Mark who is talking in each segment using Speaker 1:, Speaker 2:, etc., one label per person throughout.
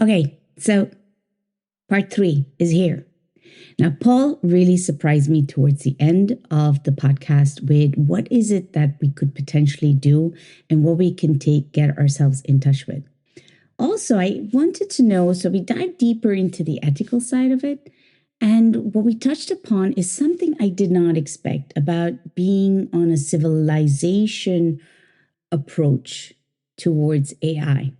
Speaker 1: Okay, so part 3 is here. Now, Paul really surprised me towards the end of the podcast with what is it that we could potentially do and what we can get ourselves in touch with. Also, I wanted to know, so we dive deeper into the ethical side of it. And what we touched upon is something I did not expect about being on a civilization approach towards AI.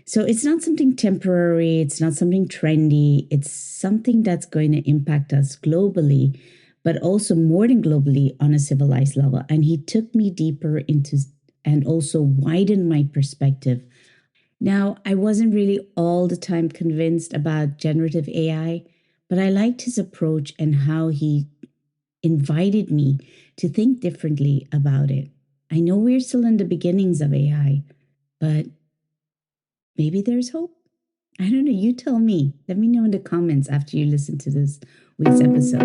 Speaker 1: So it's not something temporary, it's not something trendy, it's something that's going to impact us globally, but also more than globally on a civilized level. And he took me deeper into and also widened my perspective. Now, I wasn't really all the time convinced about generative AI, but I liked his approach and how he invited me to think differently about it. I know we're still in the beginnings of AI, but maybe there's hope. I don't know. You tell me. Let me know in the comments after you listen to this week's episode.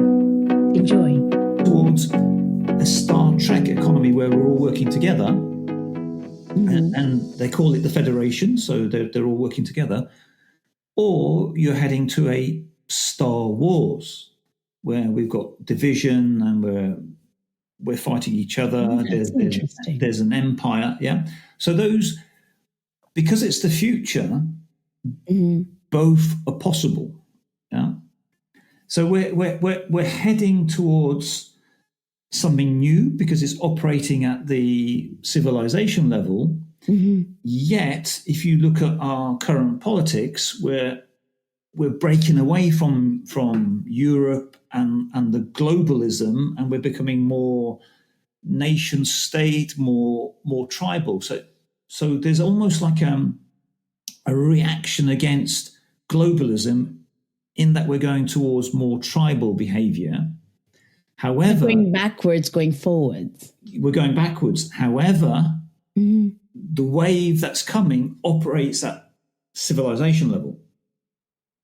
Speaker 1: Enjoy.
Speaker 2: Towards a Star Trek economy where we're all working together, and they call it the Federation, so they're all working together, or you're heading to a Star Wars where we've got division and we're fighting each other. There's an empire, yeah. So those, because it's the future, both are possible, yeah. So we're heading towards something new because it's operating at the civilization level. Yet, if you look at our current politics, we're breaking away from Europe and the globalism, and we're becoming more nation state, more tribal. So there's almost like a reaction against globalism in that we're going towards more tribal behavior. However,
Speaker 1: we're going backwards, going forwards.
Speaker 2: We're going backwards. However, the wave that's coming operates at civilization level.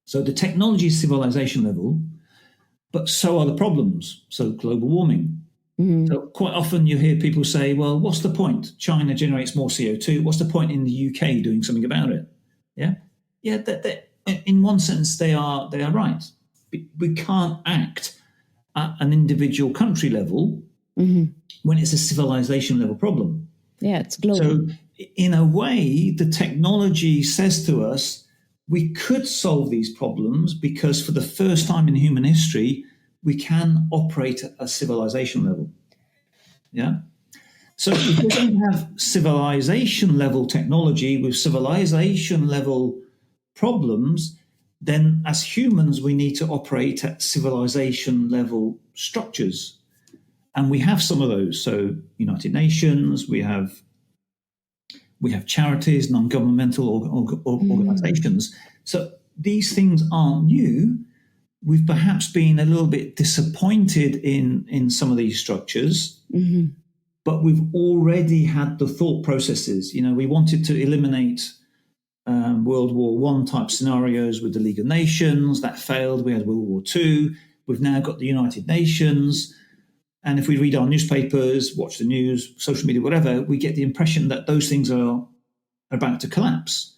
Speaker 2: So the technology is civilization level, but so are the problems. So global warming. So quite often you hear people say, well, what's the point? China generates more CO2. What's the point in the UK doing something about it? Yeah. In one sense, they are right. We can't act at an individual country level when it's a civilization level problem.
Speaker 1: Yeah, it's global.
Speaker 2: So in a way, the technology says to us, we could solve these problems because for the first time in human history, we can operate at a civilization level. Yeah. So if we don't have civilization level technology with civilization level problems, then as humans, we need to operate at civilization level structures. And we have some of those. So United Nations, we have charities, non-governmental organizations. So these things aren't new. We've perhaps been a little bit disappointed in some of these structures, but we've already had the thought processes. We wanted to eliminate World War I type scenarios with the League of Nations. That failed. We had World War II. We've now got the United Nations. And if we read our newspapers, watch the news, social media, whatever, we get the impression that those things are about to collapse.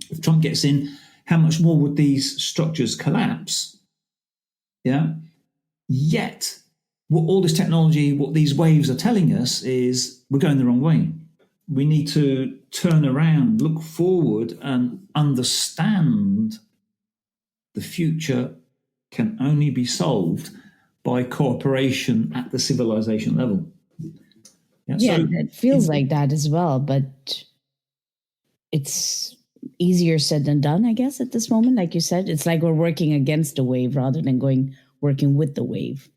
Speaker 2: If Trump gets in, how much more would these structures collapse? Yeah. Yet, what all this technology, what these waves are telling us is we're going the wrong way. We need to turn around, look forward, and understand the future can only be solved by cooperation at the civilization level.
Speaker 1: Yeah, so it feels like that as well, but it's easier said than done, I guess, at this moment. Like you said, it's like we're working against the wave rather than working with the wave.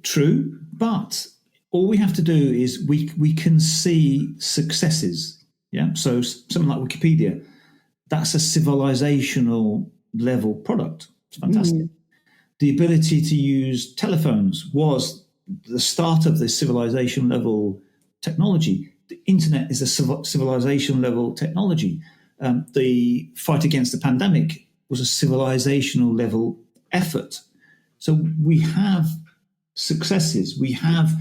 Speaker 2: True, but all we have to do is we can see successes. Yeah, so something like Wikipedia, that's a civilizational level product. It's fantastic. The ability to use telephones was the start of the civilization level technology. The internet is a civilization level technology. The fight against the pandemic was a civilizational level effort. So we have successes. We have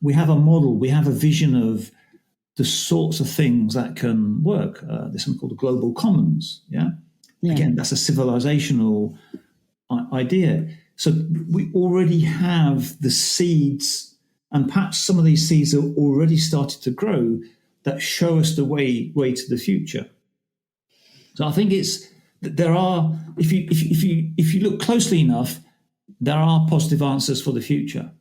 Speaker 2: a model. We have a vision of the sorts of things that can work. There's something called the global commons. Yeah. Again, that's a civilizational idea. So we already have the seeds, and perhaps some of these seeds are already started to grow that show us the way to the future. So I think there are, if you look closely enough, there are positive answers for the future.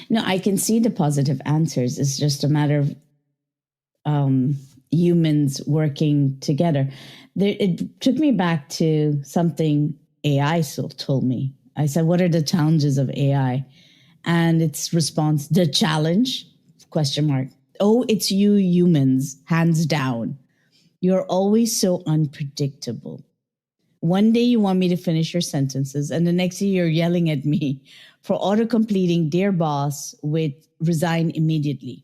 Speaker 1: No, I can see the positive answers. It's just a matter of humans working together. It took me back to something AI told me. I said, what are the challenges of AI? And its response, the challenge, ? Oh, it's you humans, hands down. You're always so unpredictable. One day you want me to finish your sentences, and the next day you're yelling at me for auto-completing "Dear Boss" with "resign immediately."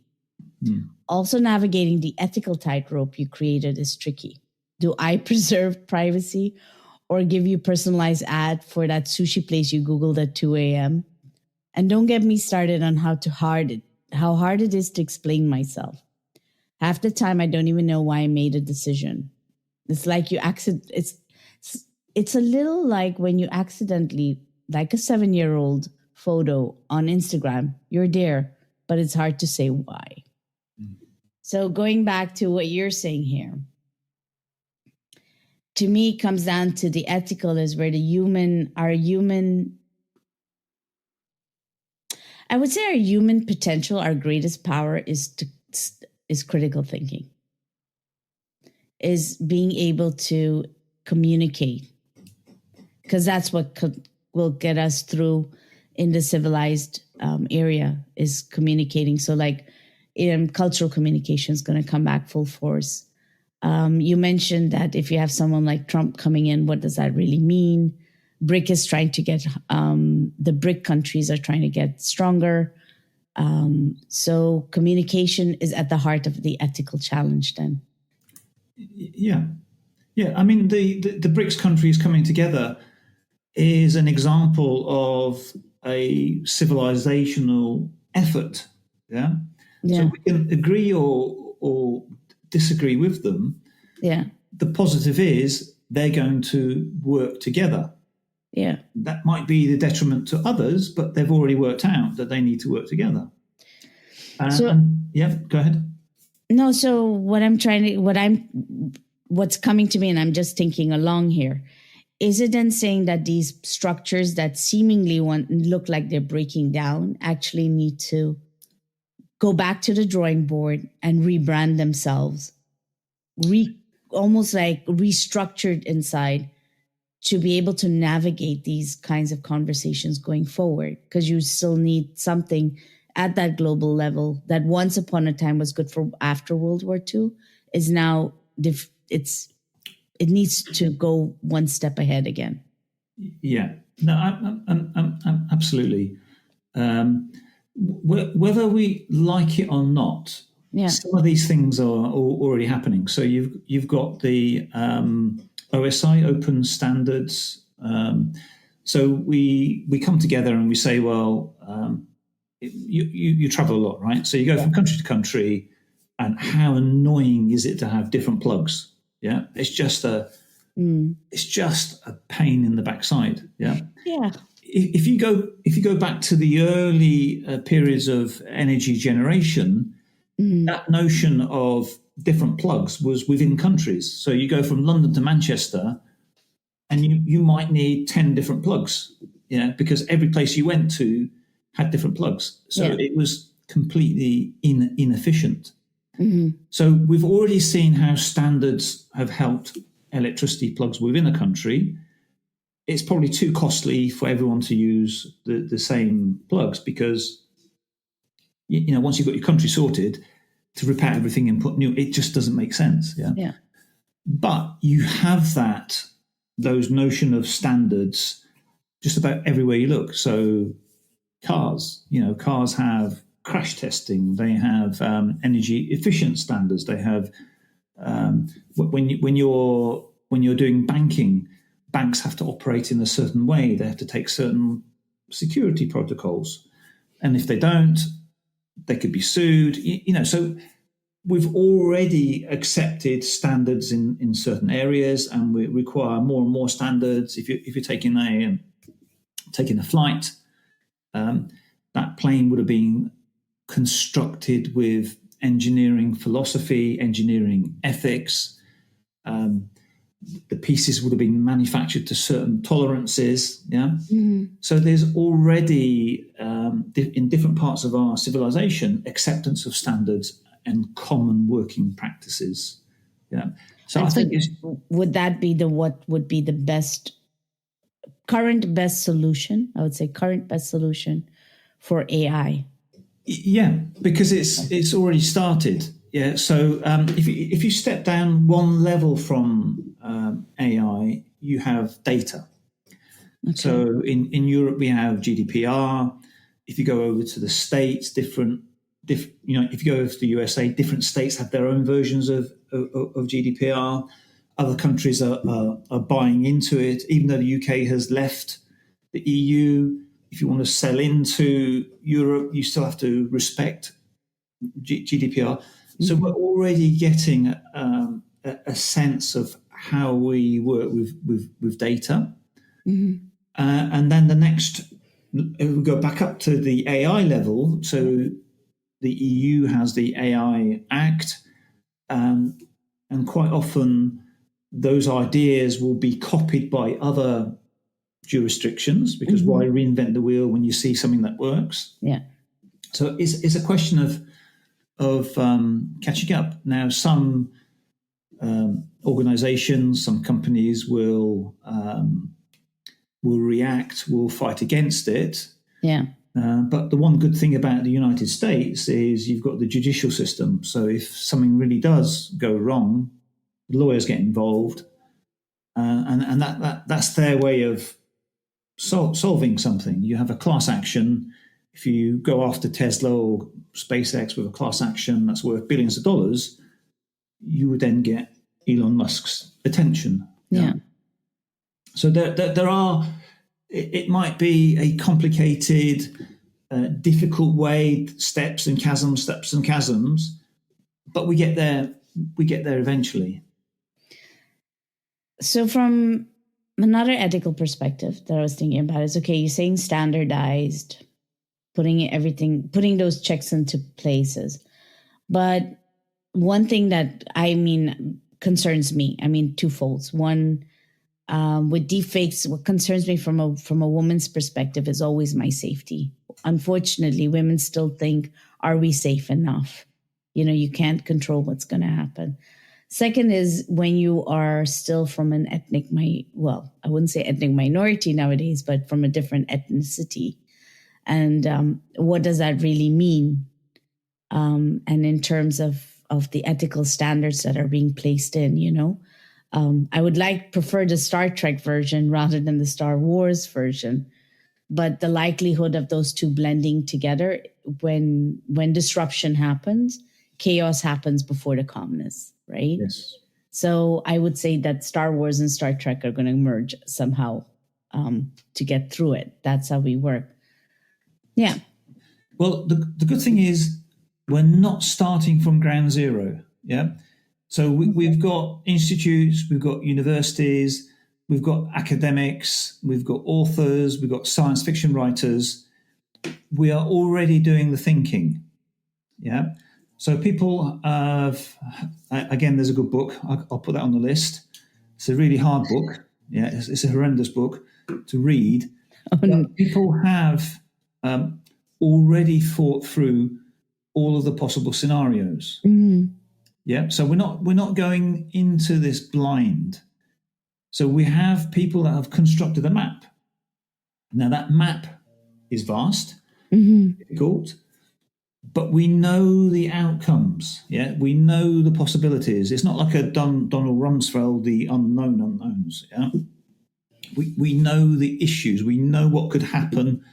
Speaker 1: Also, navigating the ethical tightrope you created is tricky. Do I preserve privacy or give you personalized ad for that sushi place you Googled at 2 a.m.? And don't get me started on how hard it is to explain myself. Half the time, I don't even know why I made a decision. It's like it's a little like when you accidentally, like a 7-year-old photo on Instagram, you're there, but it's hard to say why. So going back to what you're saying here, to me, it comes down to the ethical is where I would say our human potential, our greatest power is critical thinking, is being able to communicate, because that's what will get us through in the civilized area, is communicating. So like cultural communication is going to come back full force. You mentioned that if you have someone like Trump coming in, what does that really mean? BRIC is trying to get, the BRIC countries are trying to get stronger. So communication is at the heart of the ethical challenge then.
Speaker 2: Yeah. I mean, the BRICS countries coming together is an example of a civilizational effort. Yeah. So we can agree or disagree with them.
Speaker 1: Yeah.
Speaker 2: The positive is they're going to work together.
Speaker 1: Yeah.
Speaker 2: That might be the detriment to others, but they've already worked out that they need to work together. Go ahead.
Speaker 1: No, so what's coming to me, and I'm just thinking along here, is it then saying that these structures that seemingly look like they're breaking down actually need to go back to the drawing board and rebrand themselves, almost like restructured inside, to be able to navigate these kinds of conversations going forward? Because you still need something at that global level that once upon a time was good for after World War II is now, it needs to go one step ahead again.
Speaker 2: Yeah, no, I'm absolutely. Whether we like it or not, some of these things are already happening. So you've got the OSI, Open Standards. So we come together and we say, well, you travel a lot, right? So you go from country to country, and how annoying is it to have different plugs? Yeah, it's just a pain in the backside. Yeah. If you go back to the early periods of energy generation, that notion of different plugs was within countries. So you go from London to Manchester, and you might need 10 different plugs, because every place you went to had different plugs. So it was completely inefficient. So we've already seen how standards have helped electricity plugs within a country. It's probably too costly for everyone to use the same plugs, because once you've got your country sorted, to repair everything and put new, it just doesn't make sense. Yeah. But you have those notion of standards just about everywhere you look. So cars have crash testing. They have energy efficient standards. They have when you're doing banking, banks have to operate in a certain way. They have to take certain security protocols, and if they don't, they could be sued. So we've already accepted standards in certain areas, and we require more and more standards. If you're taking a flight, that plane would have been constructed with engineering philosophy, engineering ethics. The pieces would have been manufactured to certain tolerances. Yeah.
Speaker 1: Mm-hmm.
Speaker 2: So there's already in different parts of our civilization acceptance of standards and common working practices. Yeah. So
Speaker 1: And
Speaker 2: I think
Speaker 1: would that be what would be the current best solution? I would say current best solution for AI.
Speaker 2: Yeah, because it's already started. Yeah. So if you step down one level from AI, you have data. Okay. So in Europe we have GDPR. If you go over to the States, if you go over to the USA, different states have their own versions of GDPR. Other countries are buying into it, even though the UK has left the EU. If you want to sell into Europe, you still have to respect GDPR. Mm-hmm. So we're already getting a sense of how we work with data. Mm-hmm. And then the next, we go back up to the AI level. So the EU has the AI Act, and quite often those ideas will be copied by other jurisdictions, because mm-hmm. why reinvent the wheel when you see something that works?
Speaker 1: Yeah.
Speaker 2: So it's a question of catching up. Now, some organizations, some companies will react, will fight against it.
Speaker 1: Yeah.
Speaker 2: But the one good thing about the United States is you've got the judicial system. So if something really does go wrong, lawyers get involved, and that's their way of solving something. You have a class action. If you go after Tesla or SpaceX with a class action that's worth billions of dollars, you would then get Elon Musk's attention.
Speaker 1: Yeah.
Speaker 2: So there are. It might be a complicated, difficult way, steps and chasms, but we get there. We get there eventually.
Speaker 1: So from another ethical perspective that I was thinking about is, okay, you're saying standardized, putting those checks into places. But one thing that concerns me, twofolds. One, with deepfakes, what concerns me from a woman's perspective is always my safety. Unfortunately, women still think, are we safe enough? You can't control what's going to happen. Second is when you are still from an I wouldn't say ethnic minority nowadays, but from a different ethnicity. And what does that really mean? And in terms of the ethical standards that are being placed in, I would prefer the Star Trek version rather than the Star Wars version. But the likelihood of those two blending together, when disruption happens, chaos happens before the calmness, right?
Speaker 2: Yes.
Speaker 1: So I would say that Star Wars and Star Trek are going to merge somehow to get through it. That's how we work. Yeah.
Speaker 2: Well, the good thing is we're not starting from ground zero. Yeah. So we've got institutes, we've got universities, we've got academics, we've got authors, we've got science fiction writers. We are already doing the thinking. Yeah. So people have, again, there's a good book. I'll put that on the list. It's a really hard book. Yeah, it's a horrendous book to read. People have already thought through all of the possible scenarios.
Speaker 1: Mm-hmm.
Speaker 2: Yeah, so we're not going into this blind. So we have people that have constructed a map. Now that map is vast, mm-hmm. difficult, but we know the outcomes. Yeah, we know the possibilities. It's not like a Donald Rumsfeld, the unknown unknowns. Yeah, we know the issues. We know what could happen.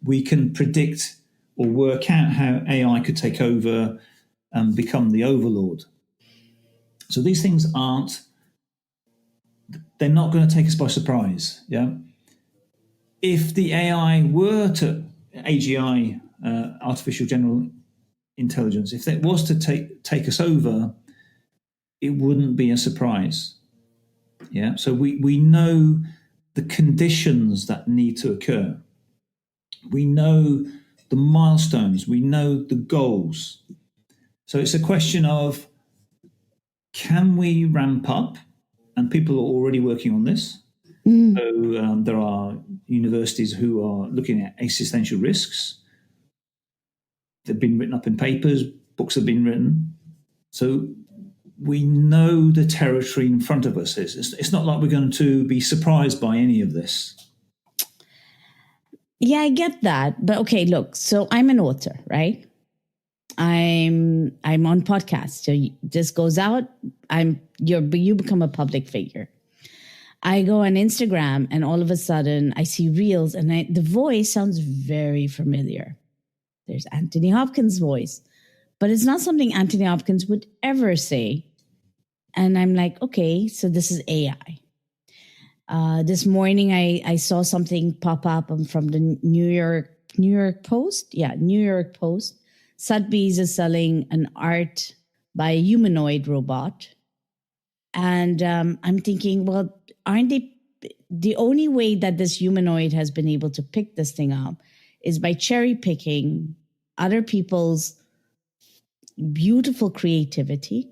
Speaker 2: We can predict or work out how AI could take over and become the overlord. So these things they're not going to take us by surprise. Yeah. If the AI were to AGI, artificial general intelligence. If it was to take us over, it wouldn't be a surprise. Yeah. So we know the conditions that need to occur. We know the milestones. We know the goals. So it's a question of, can we ramp up? And people are already working on this. So there are universities who are looking at existential risks. They've been written up in papers, books have been written. So we know the territory in front of us. It's not like we're going to be surprised by any of this.
Speaker 1: Yeah, I get that. But okay, look, so I'm an author, right? I'm on podcasts. So this goes out, you become a public figure. I go on Instagram and all of a sudden I see reels and the voice sounds very familiar. There's Anthony Hopkins' voice, but it's not something Anthony Hopkins would ever say. And I'm like, okay, so this is AI. This morning I saw something pop up from the New York Post. Yeah, New York Post. Sotheby's is selling an art by a humanoid robot. And I'm thinking, well, aren't they? The only way that this humanoid has been able to pick this thing up is by cherry picking other people's beautiful creativity,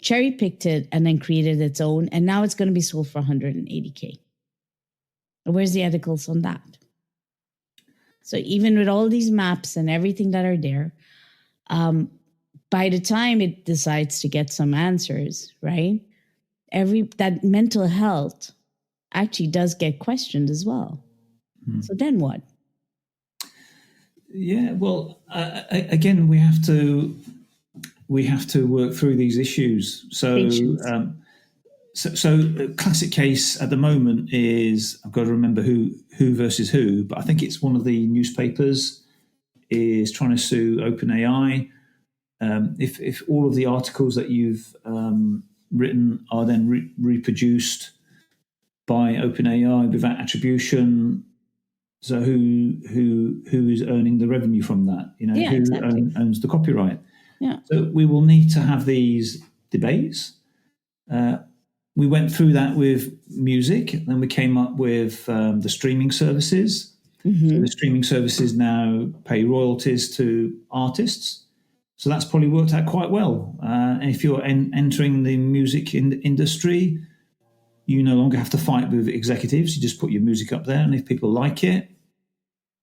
Speaker 1: cherry picked it, and then created its own. And now it's going to be sold for $180K. Where's the ethicals on that? So even with all these maps and everything that are there, by the time it decides to get some answers, right? That mental health actually does get questioned as well. So then what?
Speaker 2: Yeah, well, again, we have to work through these issues. So, a classic case at the moment is, I've got to remember who versus who, but I think it's one of the newspapers is trying to sue OpenAI. If all of the articles that you've written are then reproduced by OpenAI without attribution, so who is earning the revenue from that? You know,
Speaker 1: Yeah,
Speaker 2: who
Speaker 1: exactly.
Speaker 2: owns the copyright?
Speaker 1: Yeah.
Speaker 2: So we will need to have these debates. We went through that with music, then we came up with the streaming services.
Speaker 1: Mm-hmm.
Speaker 2: So the streaming services now pay royalties to artists. So that's probably worked out quite well. And if you're entering the music industry, you no longer have to fight with executives. You just put your music up there, and if people like it,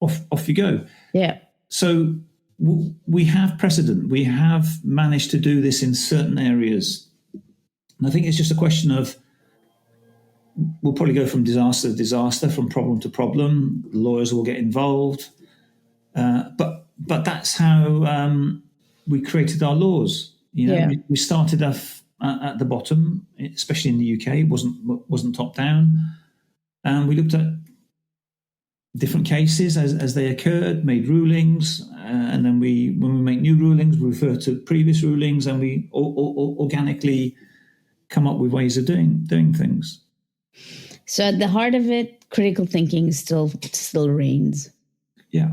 Speaker 2: off you go.
Speaker 1: Yeah.
Speaker 2: So we have precedent. We have managed to do this in certain areas. And I think it's just a question of, we'll probably go from disaster to disaster, from problem to problem. Lawyers will get involved. But that's how we created our laws. You know, we started off at the bottom, especially in the UK. It wasn't top down. And we looked at different cases as they occurred, made rulings, and then when we make new rulings, we refer to previous rulings, and we organically come up with ways of doing things.
Speaker 1: So at the heart of it, critical thinking still reigns.
Speaker 2: Yeah.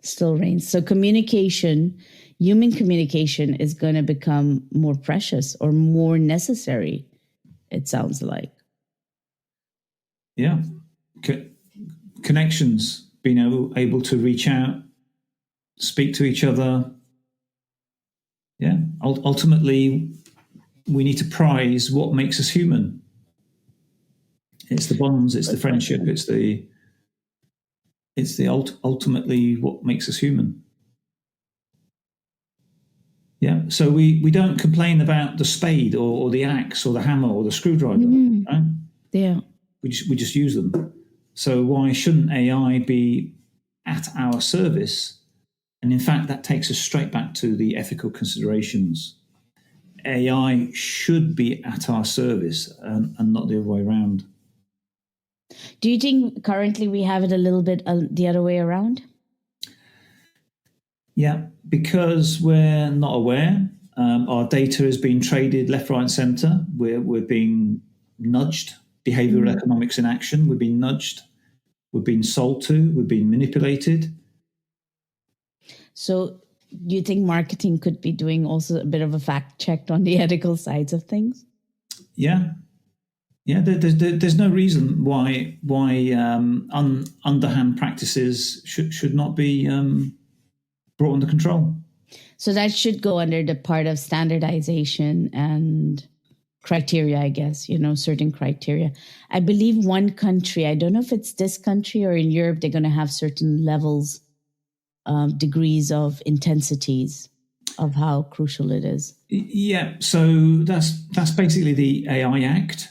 Speaker 1: Still reigns. So human communication is going to become more precious or more necessary, it sounds like.
Speaker 2: Yeah. Connections, being able to reach out, speak to each other. Yeah. Ultimately, we need to prize what makes us human. It's the bonds, it's the friendship, it's the ultimately what makes us human. Yeah. So we don't complain about the spade or the axe or the hammer or the screwdriver. Right?
Speaker 1: Yeah.
Speaker 2: We just use them. So why shouldn't AI be at our service? And in fact, that takes us straight back to the ethical considerations. AI should be at our service and not the other way around.
Speaker 1: Do you think currently we have it a little bit the other way around?
Speaker 2: Yeah, because we're not aware. Our data is being traded left, right, and centre. We're being nudged. Behavioural economics in action. We're being nudged. We're being sold to. We're being manipulated.
Speaker 1: So do you think marketing could be doing also a bit of a fact check on the ethical sides of things?
Speaker 2: Yeah. There's no reason why underhand practices should not be brought under control.
Speaker 1: So that should go under the part of standardization and criteria, I guess, certain criteria. I believe one country, I don't know if it's this country or in Europe, they're going to have certain levels, degrees of intensities of how crucial it is.
Speaker 2: Yeah, so that's basically the AI Act.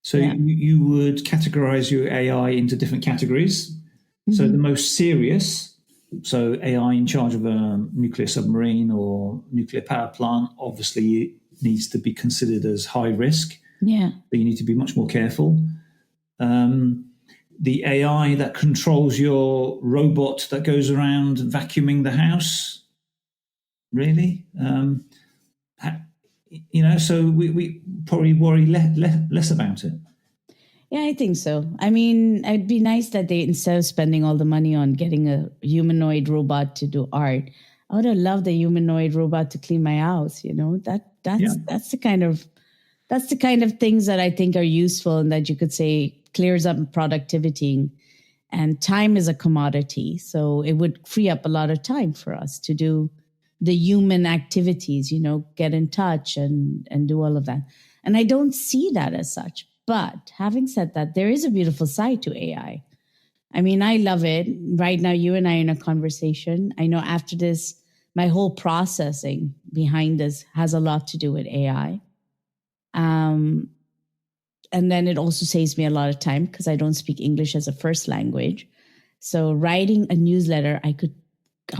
Speaker 2: So you would categorize your AI into different categories. Mm-hmm. So the most serious, so AI in charge of a nuclear submarine or nuclear power plant, obviously needs to be considered as high risk.
Speaker 1: Yeah.
Speaker 2: So you need to be much more careful. The AI that controls your robot that goes around vacuuming the house, really? So we probably worry less about it.
Speaker 1: Yeah, I think so. I mean, it'd be nice that they, instead of spending all the money on getting a humanoid robot to do art, I would have loved a humanoid robot to clean my house. That's the kind of things that I think are useful and that you could say clears up productivity. And time is a commodity, so it would free up a lot of time for us to do the human activities, get in touch and do all of that. And I don't see that as such. But having said that, there is a beautiful side to AI. I mean, I love it. Right now, you and I are in a conversation. I know after this, my whole processing behind this has a lot to do with AI. And then it also saves me a lot of time because I don't speak English as a first language. So writing a newsletter, I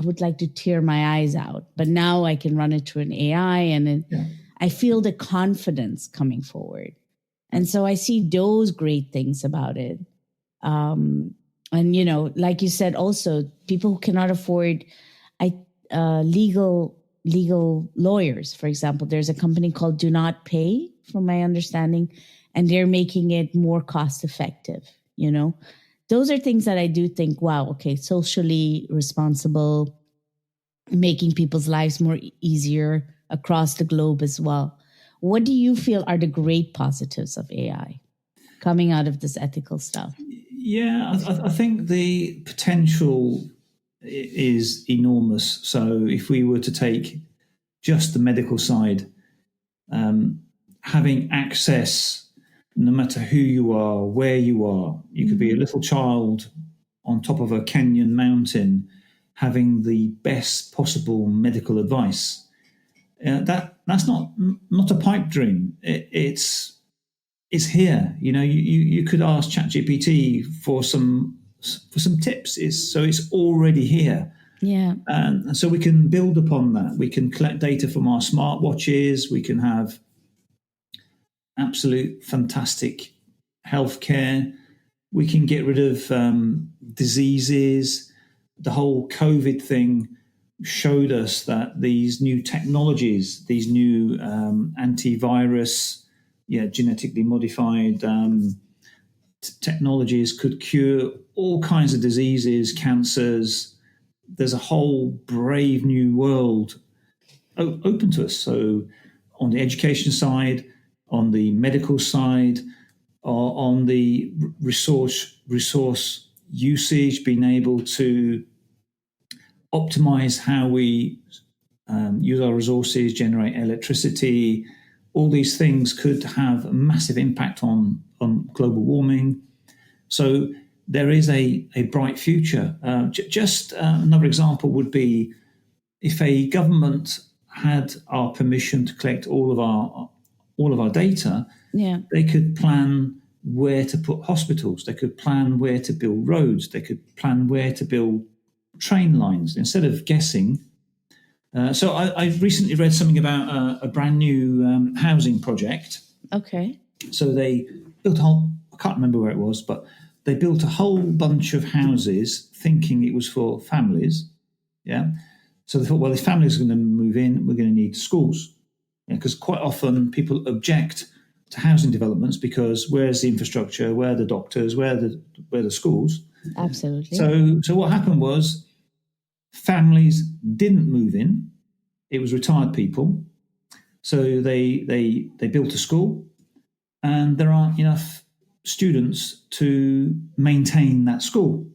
Speaker 1: would like to tear my eyes out. But now I can run it through an AI and I feel the confidence coming forward. And so I see those great things about it. And, like you said, also people who cannot afford legal lawyers, for example, there's a company called Do Not Pay, from my understanding, and they're making it more cost effective. Those are things that I do think, wow, okay, socially responsible, making people's lives more easier across the globe as well. What do you feel are the great positives of AI coming out of this ethical stuff?
Speaker 2: Yeah, I think the potential is enormous. So if we were to take just the medical side, having access, no matter who you are, where you are, you could be a little child on top of a Kenyan mountain, having the best possible medical advice. That's not a pipe dream. It's here. You could ask ChatGPT for some tips. It's already here.
Speaker 1: Yeah.
Speaker 2: And so we can build upon that. We can collect data from our smartwatches. We can have absolute fantastic healthcare. We can get rid of diseases. The whole COVID thing showed us that these new technologies, these new antivirus, genetically modified technologies could cure all kinds of diseases, cancers. There's a whole brave new world open to us. So on the education side, on the medical side, on the resource usage, being able to optimize how we use our resources, generate electricity. All these things could have a massive impact on global warming. So there is a bright future. Just another example would be if a government had our permission to collect all of our data, they could plan where to put hospitals. They could plan where to build roads. They could plan where to build train lines instead of guessing. So I recently read something about a brand new housing project.
Speaker 1: Okay.
Speaker 2: So they built I can't remember where it was, but they built a whole bunch of houses thinking it was for families. Yeah. So they thought, well, if families are going to move in, we're going to need schools. Because quite often people object to housing developments because where's the infrastructure, where are the doctors, where are the schools?
Speaker 1: Absolutely.
Speaker 2: So what happened was families didn't move in. It was retired people. So they built a school, and there aren't enough students to maintain that school.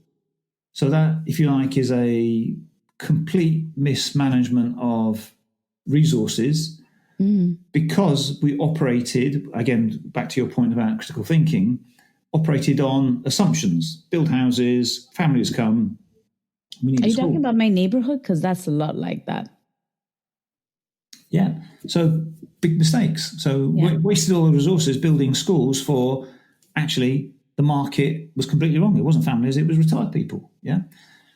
Speaker 2: So that, if you like, is a complete mismanagement of resources, because we operated, again, back to your point about critical thinking, operated on assumptions. Build houses, families come, we need
Speaker 1: Are
Speaker 2: a
Speaker 1: you
Speaker 2: school.
Speaker 1: talking about my neighborhood? Because that's a lot like that.
Speaker 2: Yeah. So big mistakes. So wasted all the resources building schools for, actually, the market was completely wrong. It wasn't families, it was retired people. Yeah.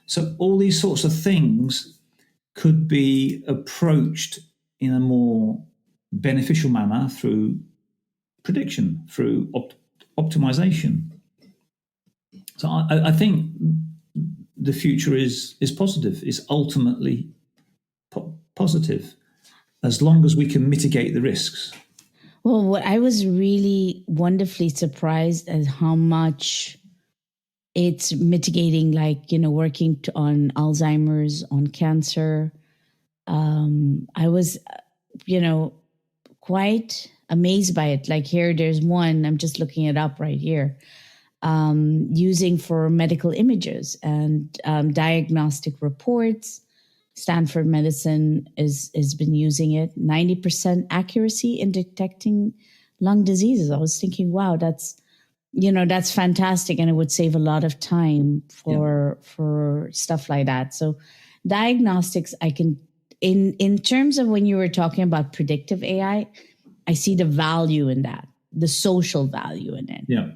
Speaker 2: So all these sorts of things could be approached in a more beneficial manner through prediction, through optimization. So I think the future is positive, is ultimately positive, as long as we can mitigate the risks.
Speaker 1: Well, what I was really wonderfully surprised at how much it's mitigating, like, working on Alzheimer's, on cancer. I was, quite amazed by it. Like here, there's one, I'm just looking it up right here, using for medical images and diagnostic reports. Stanford Medicine has been using it. 90% accuracy in detecting lung diseases. I was thinking, wow, that's fantastic, and it would save a lot of time for stuff like that. So diagnostics, I can, in terms of when you were talking about predictive AI, I see the value in that, the social value in it.
Speaker 2: Yeah.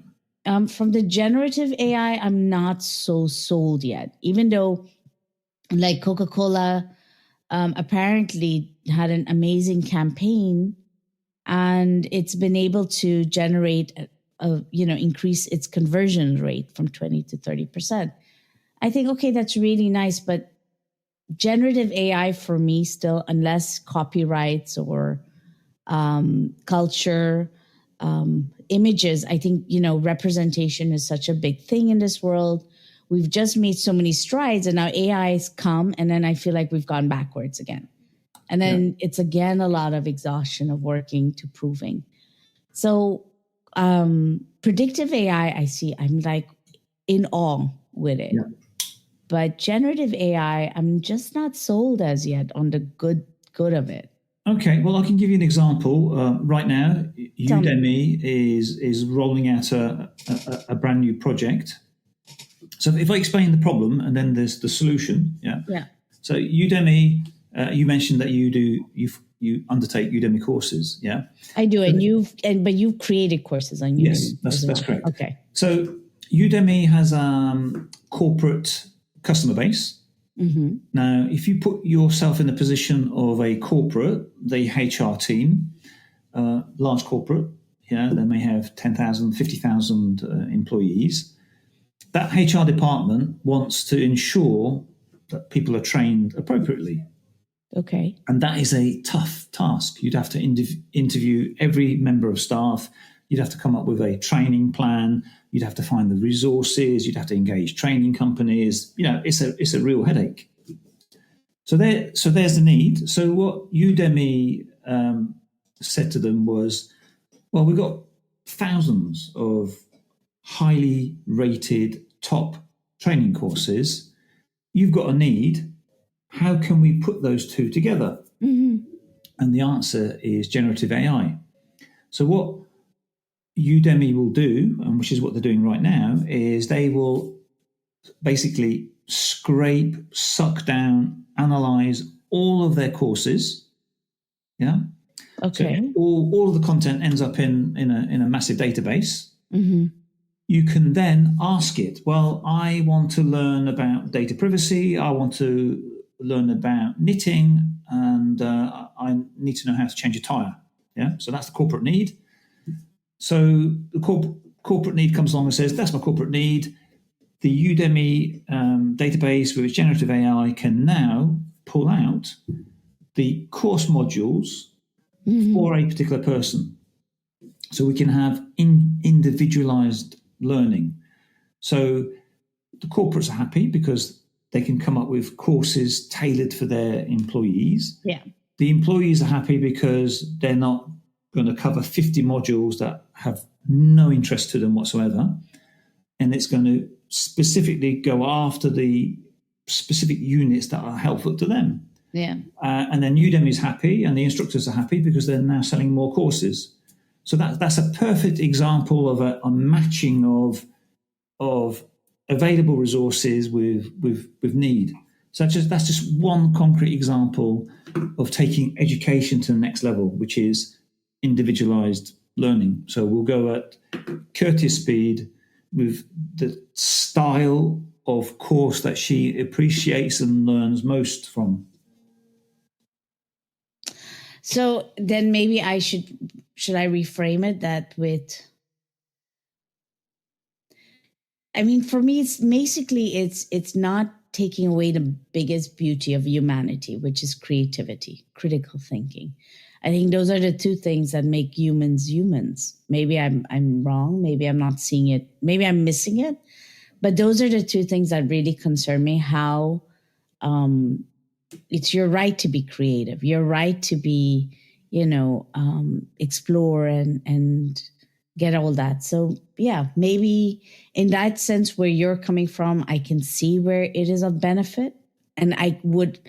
Speaker 1: From the generative AI, I'm not so sold yet, even though, like Coca-Cola apparently had an amazing campaign, and it's been able to generate increase its conversion rate from 20 to 30%. I think, okay, that's really nice, but generative AI for me still, unless copyrights or culture, images, I think, representation is such a big thing in this world. We've just made so many strides, and now AI has come, and then I feel like we've gone backwards again. And then it's again a lot of exhaustion of working to proving. So predictive AI, I'm like in awe with it. Yeah. But generative AI, I'm just not sold as yet on the good of it.
Speaker 2: Okay, well, I can give you an example. Right now, Udemy is rolling out a brand new project. So if I explain the problem and then there's the solution, yeah. So Udemy, you mentioned that you undertake Udemy courses, yeah.
Speaker 1: I do, but you've created courses on Udemy.
Speaker 2: Yes, that's correct.
Speaker 1: Okay.
Speaker 2: So Udemy has corporate customer base. Mm-hmm. Now, if you put yourself in the position of a corporate, the HR team, large corporate, they may have 10,000, 50,000 employees. That HR department wants to ensure that people are trained appropriately.
Speaker 1: Okay.
Speaker 2: And that is a tough task. You'd have to interview every member of staff. You'd have to come up with a training plan. You'd have to find the resources. You'd have to engage training companies. It's a real headache. So there's the need. So what Udemy said to them was, well, we've got thousands of highly rated top training courses. You've got a need. How can we put those two together? Mm-hmm. And the answer is generative AI. So what Udemy will do, and which is what they're doing right now, is they will basically scrape, suck down, analyze all of their courses. Yeah.
Speaker 1: Okay.
Speaker 2: So all of the content ends up in a massive database. Mm-hmm. You can then ask it, well, I want to learn about data privacy. I want to learn about knitting, and I need to know how to change a tire. Yeah. So that's the corporate need. So the corporate need comes along and says, that's my corporate need. The Udemy database with its generative AI can now pull out the course modules for a particular person. So we can have individualized learning. So the corporates are happy because they can come up with courses tailored for their employees.
Speaker 1: Yeah.
Speaker 2: The employees are happy because they're not going to cover 50 modules that have no interest to them whatsoever. And it's going to specifically go after the specific units that are helpful to them.
Speaker 1: Yeah.
Speaker 2: And then Udemy is happy and the instructors are happy because they're now selling more courses. So that's a perfect example of a matching of available resources with need. So that's just one concrete example of taking education to the next level, which is individualized learning. So we'll go at Kirti's speed with the style of course that she appreciates and learns most from.
Speaker 1: So then maybe should I reframe it that with, I mean, for me, it's basically, it's not taking away the biggest beauty of humanity, which is creativity, critical thinking. I think those are the two things that make humans humans. Maybe I'm wrong. Maybe I'm not seeing it. Maybe I'm missing it. But those are the two things that really concern me. How it's your right to be creative, your right to be, explore and get all that. So yeah, maybe in that sense where you're coming from, I can see where it is of benefit. And I would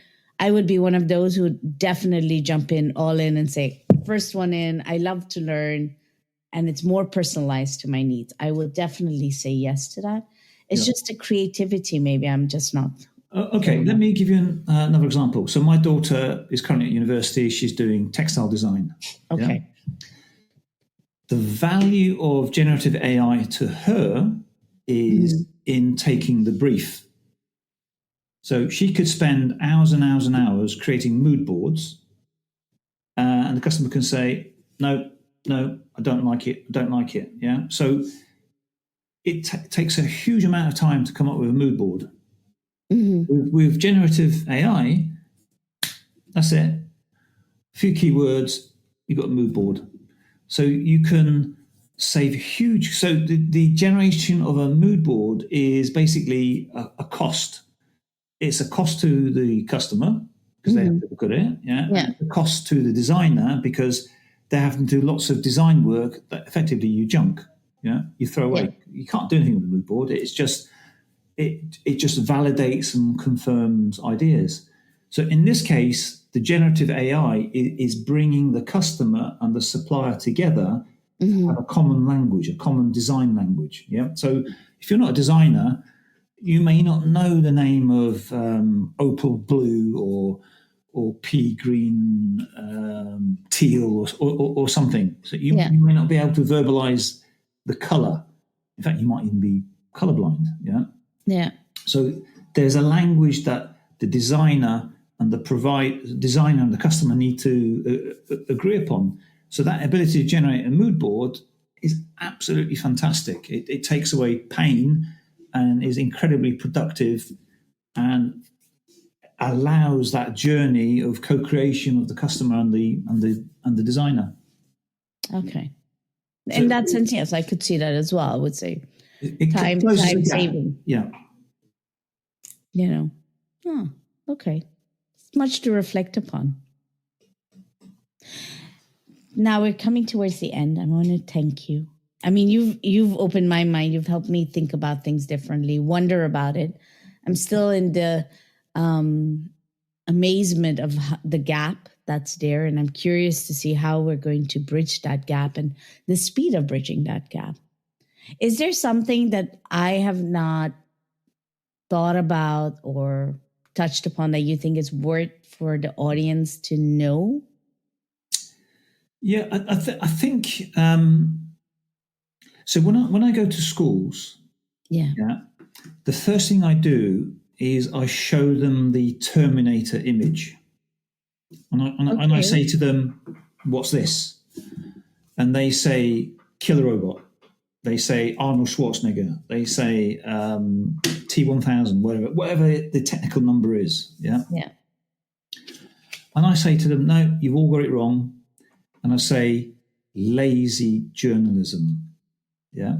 Speaker 1: be one of those who would definitely jump in all in and say, first one in, I love to learn and it's more personalized to my needs. I would definitely say yes to that. It's just a creativity. Maybe I'm just not.
Speaker 2: Okay, let me give you another example. So my daughter is currently at university. She's doing textile design.
Speaker 1: Okay.
Speaker 2: Yeah? The value of generative AI to her is in taking the brief. So she could spend hours and hours and hours creating mood boards, and the customer can say, no, I don't like it. Yeah. So it takes a huge amount of time to come up with a mood board. With generative AI, that's it. A few keywords, you've got a mood board. So you can save huge. So the generation of a mood board is basically a cost. It's a cost to the customer because they have to look at it. Yeah. And a cost to the designer because they're having to do lots of design work that effectively you junk. Yeah. You throw away. Yeah. You can't do anything with the mood board. It's just it just validates and confirms ideas. So in this case, the generative AI is bringing the customer and the supplier together to have a common language, a common design language. Yeah. So if you're not a designer, you may not know the name of opal blue or pea green teal or something. So you may not be able to verbalize the color. In fact, you might even be colorblind. Yeah.
Speaker 1: Yeah.
Speaker 2: So there's a language that the designer and the designer and the customer need to agree upon. So that ability to generate a mood board is absolutely fantastic. It takes away pain and is incredibly productive and allows that journey of co-creation of the customer and the designer.
Speaker 1: Okay. In that sense, yes, I could see that as well. I would say time saving.
Speaker 2: Yeah.
Speaker 1: Okay. It's much to reflect upon. Now we're coming towards the end. I want to thank you. I mean, you've opened my mind. You've helped me think about things differently, wonder about it. I'm still in the amazement of the gap that's there. And I'm curious to see how we're going to bridge that gap and the speed of bridging that gap. Is there something that I have not thought about or touched upon that you think is worth for the audience to know?
Speaker 2: Yeah, I think so. When I go to schools, the first thing I do is I show them the Terminator image, and I say to them, "What's this?" And they say, "Killer robot." They say Arnold Schwarzenegger. They say T1000, whatever the technical number is. Yeah.
Speaker 1: Yeah.
Speaker 2: And I say to them, "No, you've all got it wrong." And I say, lazy journalism. Yeah.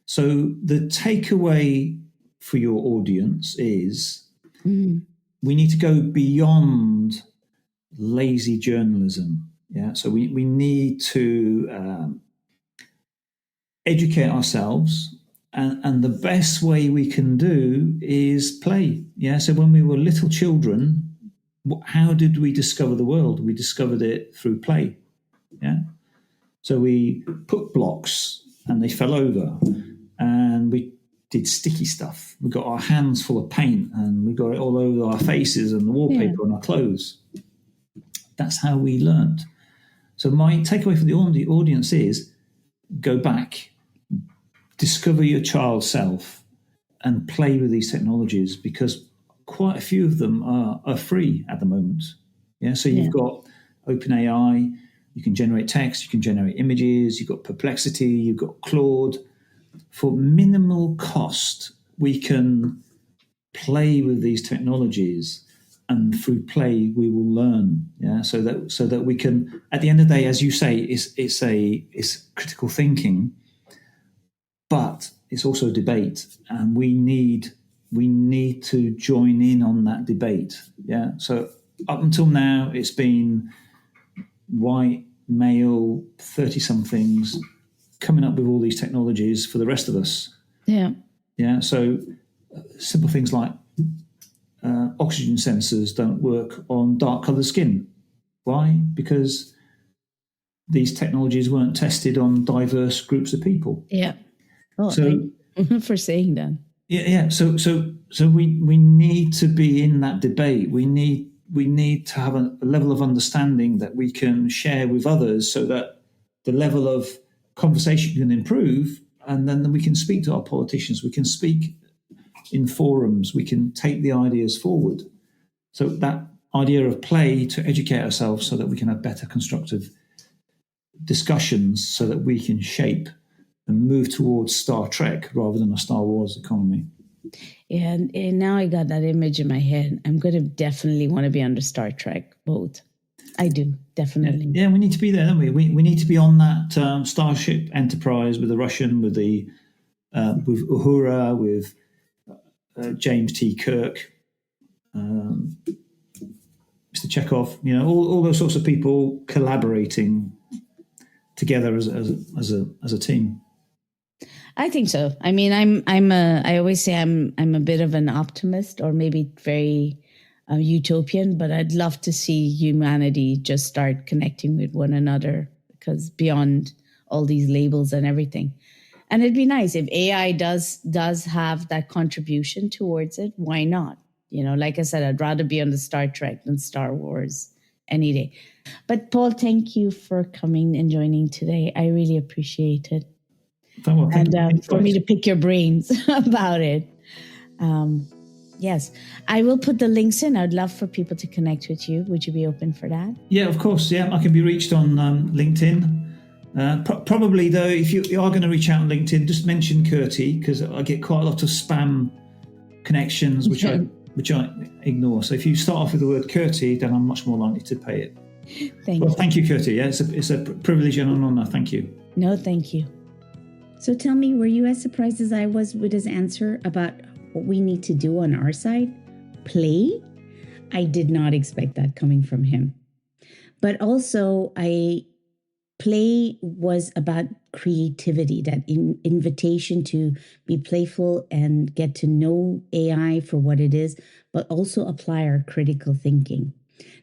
Speaker 2: So the takeaway for your audience is we need to go beyond lazy journalism. Yeah, so we need to educate ourselves, and the best way we can do is play. Yeah, so when we were little children, how did we discover the world? We discovered it through play. Yeah, so we put blocks and they fell over, and we did sticky stuff. We got our hands full of paint and we got it all over our faces and the wallpaper on our clothes. That's how we learned. So my takeaway for the audience is go back, discover your child self and play with these technologies, because quite a few of them are free at the moment. Yeah, so you've got OpenAI, you can generate text, you can generate images, you've got Perplexity, you've got Claude. For minimal cost, we can play with these technologies, and through play we will learn. Yeah, so that we can, at the end of the day, as you say, it's critical thinking, but it's also debate, and we need to join in on that debate. Yeah, so up until now, it's been white male 30-somethings coming up with all these technologies for the rest of us. Yeah. So simple things like oxygen sensors don't work on dark-colored skin. Why? Because these technologies weren't tested on diverse groups of people.
Speaker 1: Yeah. Oh,
Speaker 2: so
Speaker 1: thank you for saying that.
Speaker 2: Yeah. So we need to be in that debate. We need to have a level of understanding that we can share with others, so that the level of conversation can improve, and then we can speak to our politicians. We can speak in forums. We can take the ideas forward. So that idea of play to educate ourselves, so that we can have better constructive discussions, so that we can shape and move towards Star Trek rather than a Star Wars economy.
Speaker 1: Yeah, and now I got that image in my head. I'm going to definitely want to be under Star Trek boat. I do, definitely.
Speaker 2: Yeah, we need to be there, don't we? We need to be on that Starship Enterprise with the Russian, with the with Uhura, with James T. Kirk, Mr. Chekhov. You know, all those sorts of people collaborating together as a team.
Speaker 1: I think so. I mean, I always say I'm a bit of an optimist, or maybe very utopian, but I'd love to see humanity just start connecting with one another, because beyond all these labels and everything. And it'd be nice if AI does have that contribution towards it. Why not? You know, like I said, I'd rather be on the Star Trek than Star Wars any day. But Paul, thank you for coming and joining today. I really appreciate it.
Speaker 2: Well,
Speaker 1: and for me to pick your brains about it. Yes, I will put the links in. I'd love for people to connect with you. Would you be open for that?
Speaker 2: Yeah, of course. Yeah, I can be reached on LinkedIn. Probably, though, if you are going to reach out on LinkedIn, just mention Kirti, because I get quite a lot of spam connections, which I ignore. So if you start off with the word Kirti, then I'm much more likely to pay it. Thank you, Kirti. Yeah, it's a privilege and an honor. Thank you.
Speaker 1: No, thank you. So tell me, were you as surprised as I was with his answer about what we need to do on our side? Play? I did not expect that coming from him. But also, play was about creativity, that invitation to be playful and get to know AI for what it is, but also apply our critical thinking.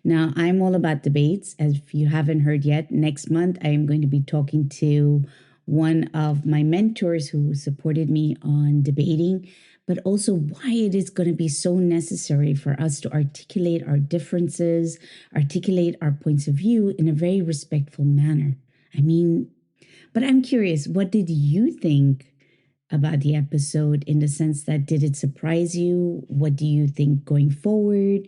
Speaker 1: Now, I'm all about debates. As if you haven't heard yet, next month I am going to be talking to one of my mentors who supported me on debating, but also why it is going to be so necessary for us to articulate our differences, articulate our points of view in a very respectful manner. I mean, but I'm curious, what did you think about the episode, in the sense that, did it surprise you? What do you think going forward?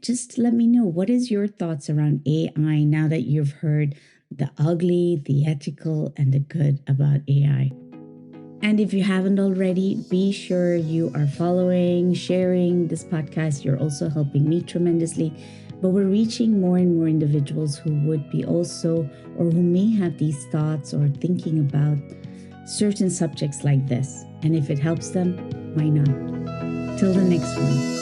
Speaker 1: Just let me know. What is your thoughts around AI now that you've heard the ugly, the ethical, and the good about AI? And if you haven't already, be sure you are following, sharing this podcast. You're also helping me tremendously. But we're reaching more and more individuals who would be also, or who may have these thoughts or thinking about certain subjects like this. And if it helps them, why not? Till the next one.